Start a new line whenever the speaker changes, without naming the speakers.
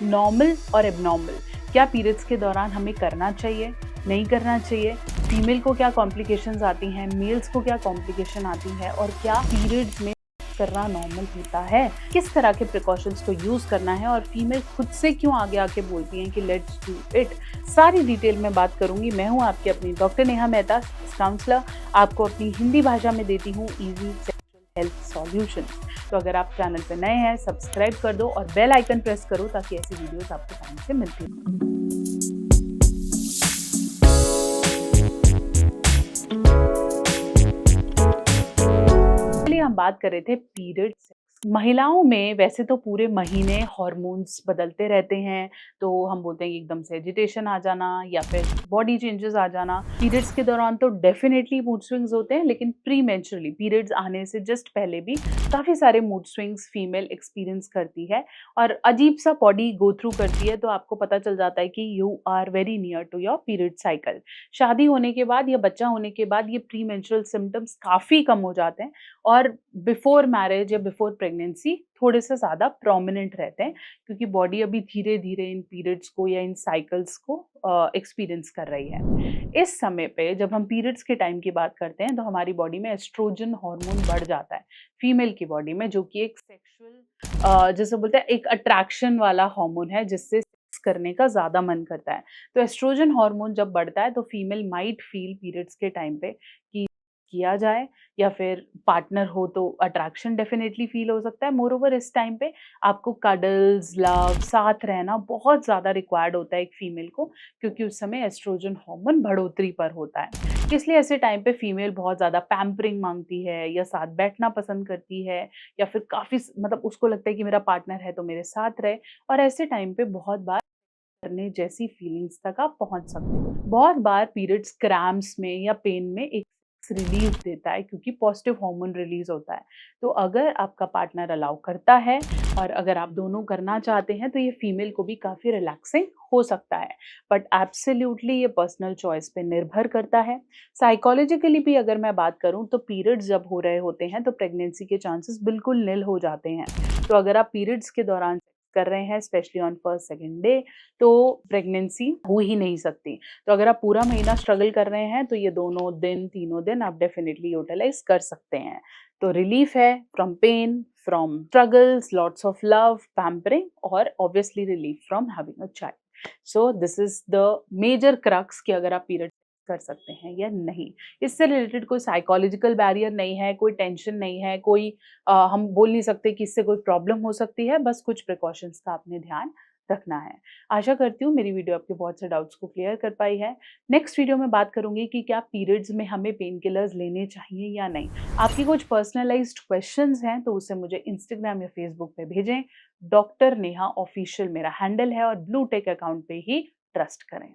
Normal और abnormal, क्या periods के दौरान हमें करना चाहिए, नहीं करना चाहिए, फीमेल को क्या कॉम्प्लिकेशंस आती हैं, मेल्स को क्या कॉम्प्लिकेशन आती है और क्या पीरियड्स में करना नॉर्मल होता है, किस तरह के प्रिकॉशंस को यूज करना है और फीमेल खुद से क्यों आगे आके बोलती हैं कि लेट्स डू इट, सारी डिटेल में बात करूंगी। मैं हूं आपकी अपनी डॉक्टर नेहा मेहता, काउंसलर। आपको अपनी हिंदी भाषा में देती हूँ इजी हेल्थ सॉल्यूशंस। तो अगर आप चैनल पर नए हैं, सब्सक्राइब कर दो और बेल आइकन प्रेस करो ताकि ऐसी वीडियोस आपको टाइम से मिलती रहें। हम बात कर रहे थे पीरियड सेक्स। महिलाओं में वैसे तो पूरे महीने हार्मोन्स बदलते रहते हैं, तो हम बोलते हैं कि एकदम से एजिटेशन आ जाना या फिर बॉडी चेंजेस आ जाना। पीरियड्स के दौरान तो डेफिनेटली मूड स्विंग्स होते हैं, लेकिन प्री मेंस्ट्रुअली पीरियड्स आने से जस्ट पहले भी काफ़ी सारे मूड स्विंग्स फीमेल एक्सपीरियंस करती है और अजीब सा बॉडी गो थ्रू करती है। तो आपको पता चल जाता है कि you are very near to your period cycle. शादी होने के बाद या बच्चा होने के बाद ये प्री मेंस्ट्रुअल सिम्टम्स काफ़ी कम हो जाते हैं और बिफोर मैरिज या बिफोर प्रेगनेंसी थोड़े से ज़्यादा प्रोमिनेंट रहते हैं, क्योंकि बॉडी अभी धीरे-धीरे इन पीरियड्स को या इन साइकिल्स को एक्सपीरियंस कर रही है। इस समय पे जब हम पीरियड्स के टाइम की बात करते हैं तो हमारी बॉडी में एस्ट्रोजन हार्मोन बढ़ जाता है, फीमेल की बॉडी में, जो कि एक सेक्सुअल जैसे बोलते हैं एक अट्रैक्शन वाला हार्मोन है जिससे सेक्स करने का ज़्यादा मन करता है। तो एस्ट्रोजन हार्मोन जब बढ़ता है तो फीमेल माइट फील पीरियड्स के टाइम पे कि किया जाए, या फिर पार्टनर हो तो अट्रैक्शन डेफिनेटली फील हो सकता है। मोरओवर इस टाइम पे आपको कडल्स, लव, साथ रहना बहुत ज़्यादा रिक्वायर्ड होता है एक फीमेल को, क्योंकि उस समय एस्ट्रोजन हार्मोन बढ़ोतरी पर होता है। इसलिए ऐसे टाइम पे फीमेल बहुत ज़्यादा पैम्परिंग मांगती है या साथ बैठना पसंद करती है, या फिर काफ़ी मतलब उसको लगता है कि मेरा पार्टनर है तो मेरे साथ रहे, और ऐसे टाइम पे बहुत बार करने जैसी फीलिंग्स तक आप पहुंच सकते हैं। बहुत बार पीरियड्स क्रैम्प्स में या पेन में एक रिलीफ देता है, क्योंकि पॉजिटिव हार्मोन रिलीज होता है। तो अगर आपका पार्टनर अलाउ करता है और अगर आप दोनों करना चाहते हैं तो ये फीमेल को भी काफ़ी रिलैक्सिंग हो सकता है, बट एब्सोल्युटली ये पर्सनल चॉइस पे निर्भर करता है। साइकोलॉजिकली भी अगर मैं बात करूं तो पीरियड्स जब हो रहे होते हैं तो प्रेगनेंसी के चांसेस बिल्कुल निल हो जाते हैं। तो अगर आप पीरियड्स के दौरान कर रहे हैं, specially on first second day, तो प्रेगनेंसी हो ही नहीं सकती। तो अगर आप पूरा महीना स्ट्रगल कर रहे हैं तो ये दोनों दिन, तीनों दिन आप डेफिनेटली यूटिलाइज कर सकते हैं। तो रिलीफ है from pain, from struggles, lots of love, pampering और obviously relief from having a child. So this is the major crux कि अगर आप पीरियड कर सकते हैं या नहीं। इससे रिलेटेड कोई साइकोलॉजिकल बैरियर नहीं है, कोई टेंशन नहीं है, कोई हम बोल नहीं सकते कि इससे कोई प्रॉब्लम हो सकती है, बस कुछ प्रिकॉशंस का आपने ध्यान रखना है। आशा करती हूँ मेरी वीडियो आपके बहुत से डाउट्स को क्लियर कर पाई है। नेक्स्ट वीडियो में बात करूंगी कि क्या पीरियड्स में हमें पेन किलर्स लेने चाहिए या नहीं। आपकी कुछ पर्सनलाइज्ड क्वेश्चंस हैं तो उसे मुझे इंस्टाग्राम या फेसबुक पे भेजें। डॉक्टर नेहा ऑफिशियल मेरा हैंडल है और ब्लू टेक अकाउंट पे ही ट्रस्ट करें।